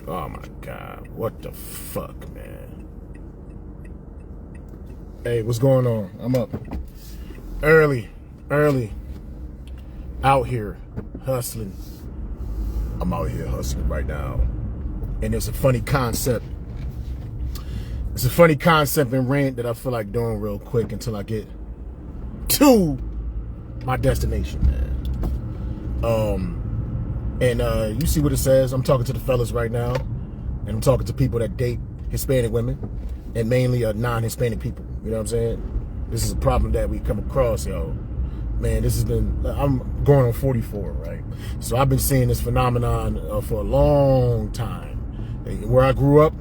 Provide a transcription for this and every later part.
Oh my God, what the fuck, man? Hey, what's going on? I'm up early, out here hustling. I'm out here hustling right now. And it's a funny concept. It's a funny concept and rant that I feel like doing real quick until I get to my destination, man. And you see what it says. I'm talking to the fellas right now, and I'm talking to people that date Hispanic women, and mainly non-Hispanic people. You know what I'm saying? This is a problem that we come across, yo. Man, this has been, I'm going on 44, right? So I've been seeing this phenomenon for a long time. Where I grew up,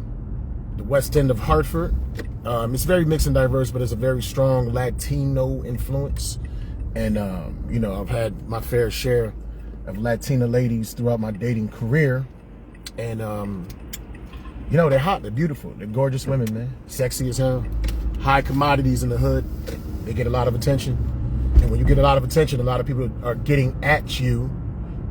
the west end of Hartford, it's very mixed and diverse, but it's a very strong Latino influence. And, you know, I've had my fair share of Latina ladies throughout my dating career. And, you know, they're hot, they're beautiful, they're gorgeous women, man. Sexy as hell. High commodities in the hood. They get a lot of attention. And when you get a lot of attention, a lot of people are getting at you.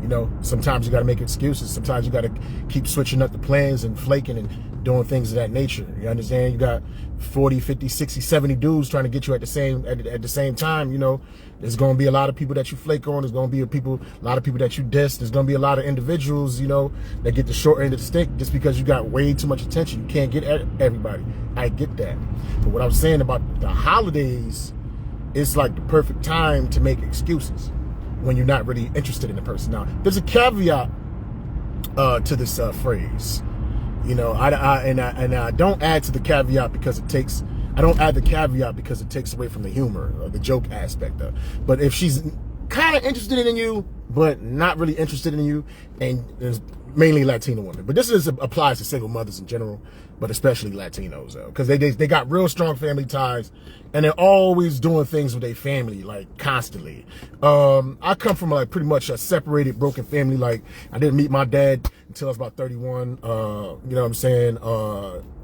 You know, sometimes you got to make excuses. Sometimes you got to keep switching up the plans and flaking and doing things of that nature. You understand? You got 40, 50, 60, 70 dudes trying to get you at the same time. You know, there's going to be a lot of people that you flake on. There's going to be a lot of people that you diss. There's going to be a lot of individuals, you know, that get the short end of the stick just because you got way too much attention. You can't get at everybody. I get that. But what I was saying about the holidays, it's like the perfect time to make excuses when you're not really interested in the person. Now, there's a caveat to this phrase. You know, I don't add to the caveat because it takes. I don't add the caveat because it takes away from the humor or the joke aspect of it. But if she's kind of interested in you, but not really interested in you, and there's mainly Latino women, but this applies to single mothers in general, but especially Latinos, because they got real strong family ties, and they're always doing things with their family, like constantly. I come from like pretty much a separated, broken family. Like I didn't meet my dad until I was about 31. You know what I'm saying?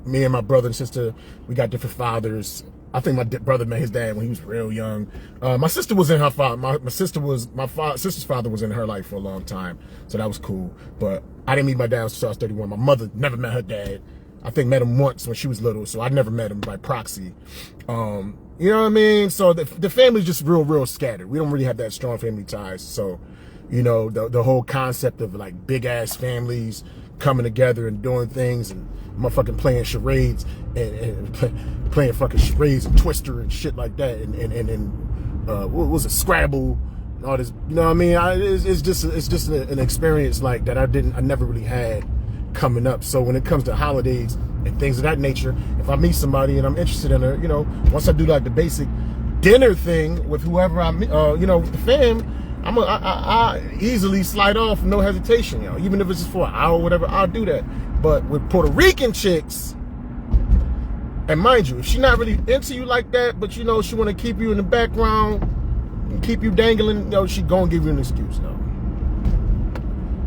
Me and my brother and sister, we got different fathers. I think my brother met his dad when he was real young. My sister was in her father. My sister's father was in her life for a long time, so that was cool. But I didn't meet my dad until I was 31. My mother never met her dad. I think met him once when she was little, so I never met him by proxy. You know what I mean? So the family's just real scattered. We don't really have that strong family ties. So, you know, the whole concept of like big ass families coming together and doing things and motherfucking playing charades and playing fucking charades and Twister and shit like that and what was it, Scrabble and all this, you know what I mean? It's just an experience like that I never really had coming up. So when it comes to holidays and things of that nature, if I meet somebody and I'm interested in her, you know, once I do like the basic dinner thing with whoever I meet, you know, with the fam, I easily slide off, no hesitation, you know, even if it's just for an hour or whatever, I'll do that. But with Puerto Rican chicks, and mind you, if she's not really into you like that, but you know, she want to keep you in the background, and keep you dangling, you know, she gonna give you an excuse, no.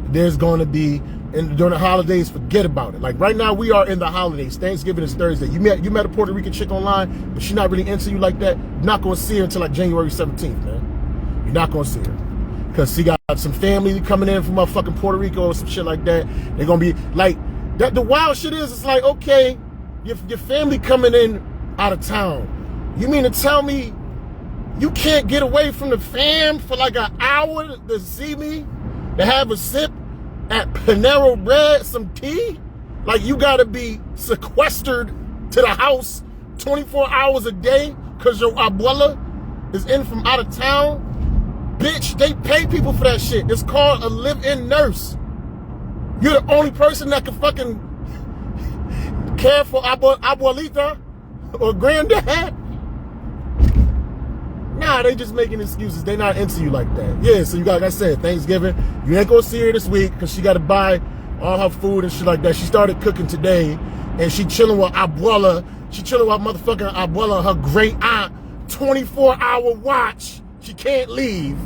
There's gonna be, and during the holidays, forget about it. Like right now, we are in the holidays. Thanksgiving is Thursday. You met a Puerto Rican chick online, but she's not really into you like that. You're not gonna see her until like January 17th, man. You're not gonna see her. Because she got some family coming in from fucking Puerto Rico or some shit like that. They're gonna be like, the wild shit is, it's like, okay, your family coming in out of town. You mean to tell me you can't get away from the fam for like an hour to see me, to have a sip at Panero Bread, some tea? Like you gotta be sequestered to the house 24 hours a day because your abuela is in from out of town? Bitch, they pay people for that shit. It's called a live-in nurse. You're the only person that can fucking care for abuelita or granddad. Nah, they just making excuses. They not into you like that. Yeah, so you got, like I said, Thanksgiving. You ain't gonna see her this week because she got to buy all her food and shit like that. She started cooking today, and she chilling with abuela. She chilling with motherfucking abuela, her great aunt. 24-hour watch. She can't leave,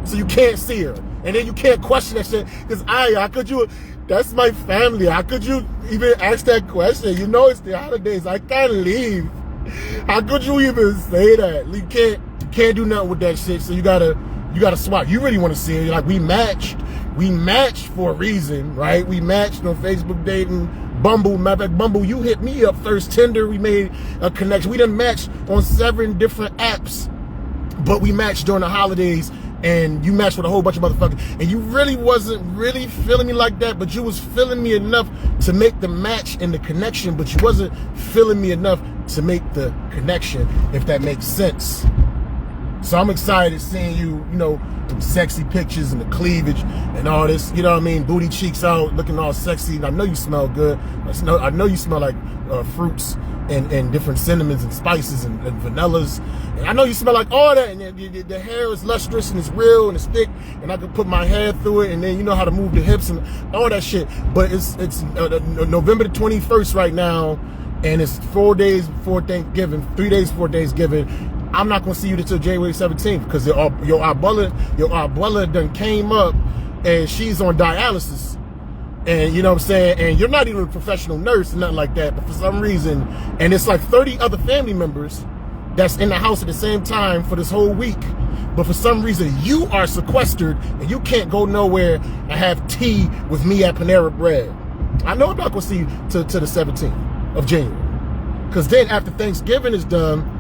so you can't see her. And then you can't question that shit, because how could you, that's my family, how could you even ask that question? You know it's the holidays, I can't leave. How could you even say that? You can't do nothing with that shit, so you gotta swap. You really want to see her, you're like, we matched, We matched for a reason, right? We matched on Facebook dating, Bumble. Matter of fact, Bumble, you hit me up first. Tinder, we made a connection. We done matched on 7 different apps, but we matched during the holidays, and you matched with a whole bunch of motherfuckers. And you really wasn't really feeling me like that, but you was feeling me enough to make the match and the connection, but you wasn't feeling me enough to make the connection, if that makes sense. So I'm excited seeing you, you know, them sexy pictures and the cleavage and all this, you know what I mean? Booty cheeks out, looking all sexy. And I know you smell good. I know you smell like fruits and different cinnamons and spices and vanillas. And I know you smell like all that. And the hair is lustrous and it's real and it's thick. And I can put my hair through it. And then you know how to move the hips and all that shit. But it's November the 21st right now. And it's 4 days before Thanksgiving, 3 days before Thanksgiving. I'm not gonna see you until January 17th because your abuela done came up and she's on dialysis. And you know what I'm saying? And you're not even a professional nurse or nothing like that, but for some reason, and it's like 30 other family members that's in the house at the same time for this whole week. But for some reason, you are sequestered and you can't go nowhere and have tea with me at Panera Bread. I know I'm not gonna see you to the 17th of January. Because then after Thanksgiving is done,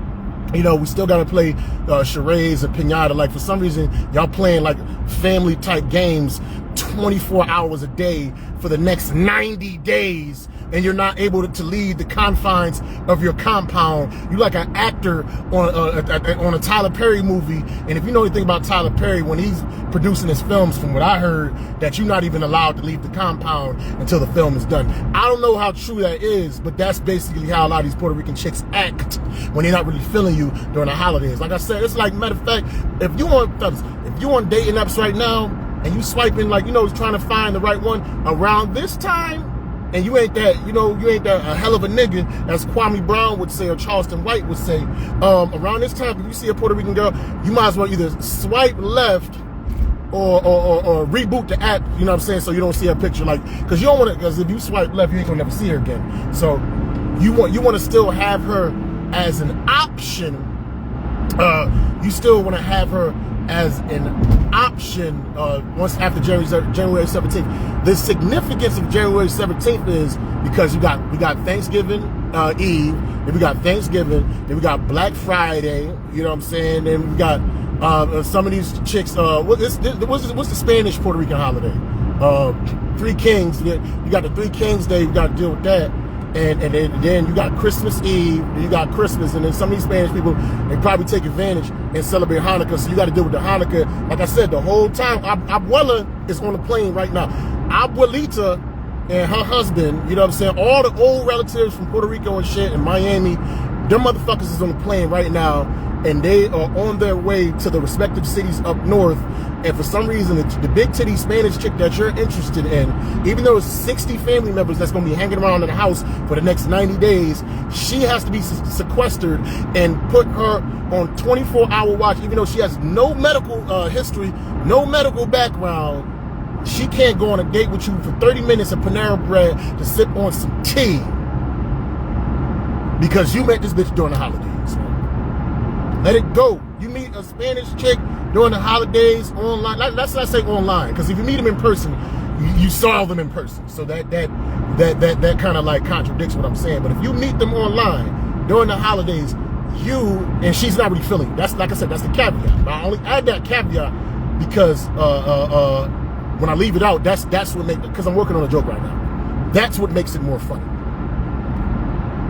you know, we still got to play charades and pinata. Like, for some reason, y'all playing like family type games 24 hours a day for the next 90 days. And you're not able to leave the confines of your compound. You're like an actor on a Tyler Perry movie. And if you know anything about Tyler Perry, when he's producing his films, from what I heard, that you're not even allowed to leave the compound until the film is done. I don't know how true that is, but that's basically how a lot of these Puerto Rican chicks act when they're not really feeling you during the holidays. Like I said, it's like, matter of fact, if you on dating apps right now and you swiping, like, you know, trying to find the right one around this time, and you ain't that, you know, you ain't that a hell of a nigga, as Kwame Brown would say or Charleston White would say, around this time, if you see a Puerto Rican girl, you might as well either swipe left or reboot the app, you know what I'm saying, so you don't see her picture, like, because you don't want to, because if you swipe left, you ain't gonna never see her again. So you want to still have her as an option. You still want to have her as an option once after January 17th. The significance of January 17th is because we got Thanksgiving Eve, then we got Thanksgiving, then we got Black Friday, you know what I'm saying, then we got some of these chicks, what's the Spanish Puerto Rican holiday? Three Kings. You got the Three Kings Day, you got to deal with that. And then you got Christmas Eve, you got Christmas, and then some of these Spanish people, they probably take advantage and celebrate Hanukkah, so you got to deal with the Hanukkah. Like I said, the whole time, Abuela is on the plane right now. Abuelita and her husband, you know what I'm saying, all the old relatives from Puerto Rico and shit, and Miami, them motherfuckers is on the plane right now, and they are on their way to the respective cities up north. And for some reason, the big titty Spanish chick that you're interested in, even though it's 60 family members that's going to be hanging around in the house for the next 90 days, she has to be sequestered and put her on 24-hour watch, even though she has no medical history, no medical background. She can't go on a date with you for 30 minutes at Panera Bread to sip on some tea because you met this bitch during the holidays. Let it go. You meet a Spanish chick during the holidays online. Let's not say online, because if you meet them in person, you saw them in person. So that kind of like contradicts what I'm saying. But if you meet them online during the holidays, and she's not really feeling it. That's, like I said, that's the caveat. I only add that caveat because when I leave it out, that's what makes, because I'm working on a joke right now. That's what makes it more funny.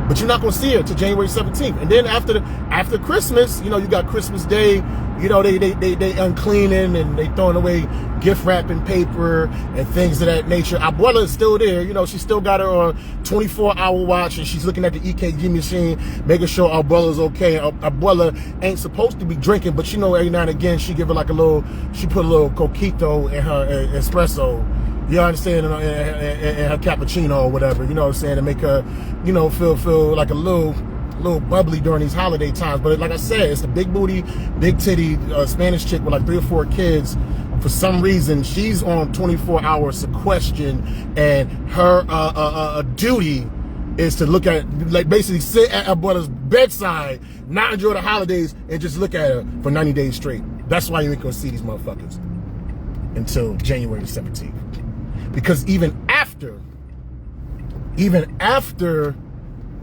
But you're not going to see her till January 17th. And then after Christmas, you know, you got Christmas Day, you know, they uncleaning and they throwing away gift wrapping paper and things of that nature. Abuela is still there. You know, she still got her on 24-hour watch, and she's looking at the EKG machine, making sure Abuela's okay. Abuela ain't supposed to be drinking, but you know, every now and again, she give her like she put a little coquito in her espresso. You understand, in her cappuccino or whatever, you know what I'm saying, to make her, you know, feel like a little bubbly during these holiday times. But like I said, it's the big booty, big titty Spanish chick with like 3 or 4 kids. For some reason, she's on 24-hour sequestration, and her duty is to look at, like, basically sit at Abuela's bedside, not enjoy the holidays, and just look at her for 90 days straight. That's why you ain't gonna see these motherfuckers. until January 17th. Because even after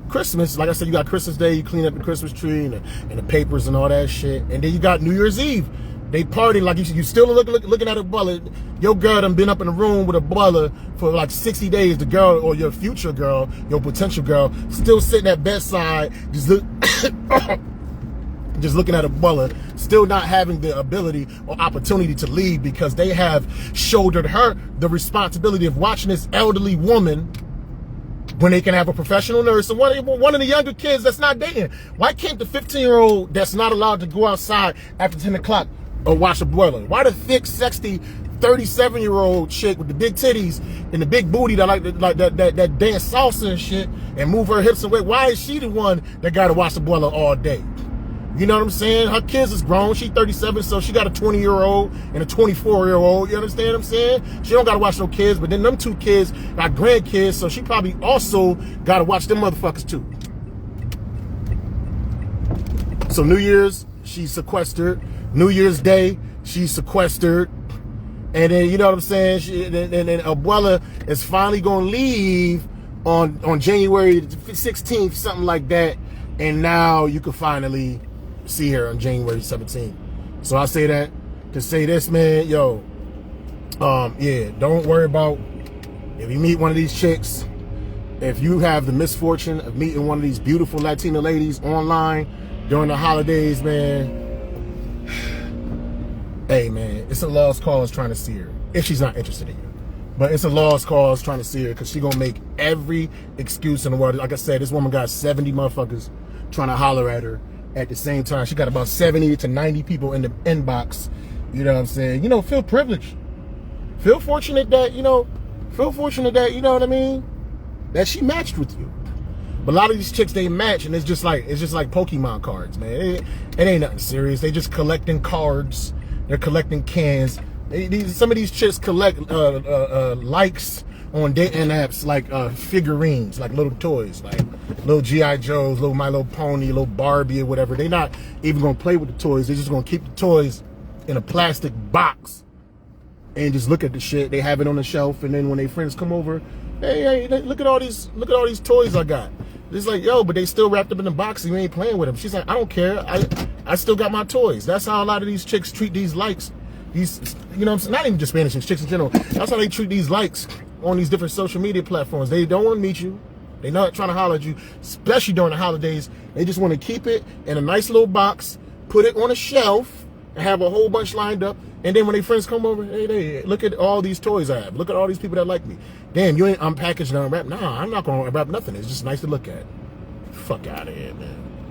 Christmas, like I said, you got Christmas Day, you clean up the Christmas tree and the papers and all that shit. And then you got New Year's Eve. They party like you still looking at a brother. Your girl done been up in the room with a brother for like 60 days. The girl or your future girl, your potential girl, still sitting at bedside, just looking at a brother, still not having the ability or opportunity to leave because they have shouldered her the responsibility of watching this elderly woman when they can have a professional nurse. So one of the younger kids that's not dating, why can't the 15-year-old that's not allowed to go outside after 10 o'clock or watch a boiler? Why the thick, sexy 37-year-old chick with the big titties and the big booty that dance salsa and shit and move her hips away, why is she the one that got to watch the boiler all day? You know what I'm saying? Her kids is grown. She's 37, so she got a 20-year-old and a 24-year-old. You understand what I'm saying? She don't got to watch no kids, but then them two kids got grandkids, so she probably also got to watch them motherfuckers too. So New Year's, she's sequestered. New Year's Day, she's sequestered. And then, you know what I'm saying? And Abuela is finally going to leave on January 16th, something like that. And now you can finally see her on January 17th. So I say that to say this, man, yo, yeah, don't worry about if you meet one of these chicks, if you have the misfortune of meeting one of these beautiful Latina ladies online during the holidays, man, hey, man, it's a lost cause trying to see her if she's not interested in you. But it's a lost cause trying to see her because she's going to make every excuse in the world. Like I said, this woman got 70 motherfuckers trying to holler at her at the same time. She got about 70 to 90 people in the inbox. You know what I'm saying? You know, feel privileged. Feel fortunate that, you know what I mean? That she matched with you. But a lot of these chicks, they match, and it's just like Pokemon cards, man. It ain't nothing serious. They just collecting cards. They're collecting cans. Some of these chicks collect likes on dating apps like figurines, like little toys, like little G.I. Joes, little My Little Pony, little Barbie or whatever. They're not even going to play with the toys. They're just going to keep the toys in a plastic box and just look at the shit. They have it on the shelf, and then when their friends come over, hey, look at all these toys I got. It's like, yo, but they still wrapped up in the box and you ain't playing with them. She's like, I don't care. I still got my toys. That's how a lot of these chicks treat these likes. These, you know what I'm saying? Not even just Spanish chicks in general. That's how they treat these likes on these different social media platforms. They don't want to meet you. They're not trying to holler at you, especially during the holidays. They just want to keep it in a nice little box, put it on a shelf, and have a whole bunch lined up. And then when their friends come over, hey, look at all these toys I have. Look at all these people that like me. Damn, you ain't unpackaged and unwrapped. Nah, I'm not going to unwrap nothing. It's just nice to look at. Fuck out of here, man.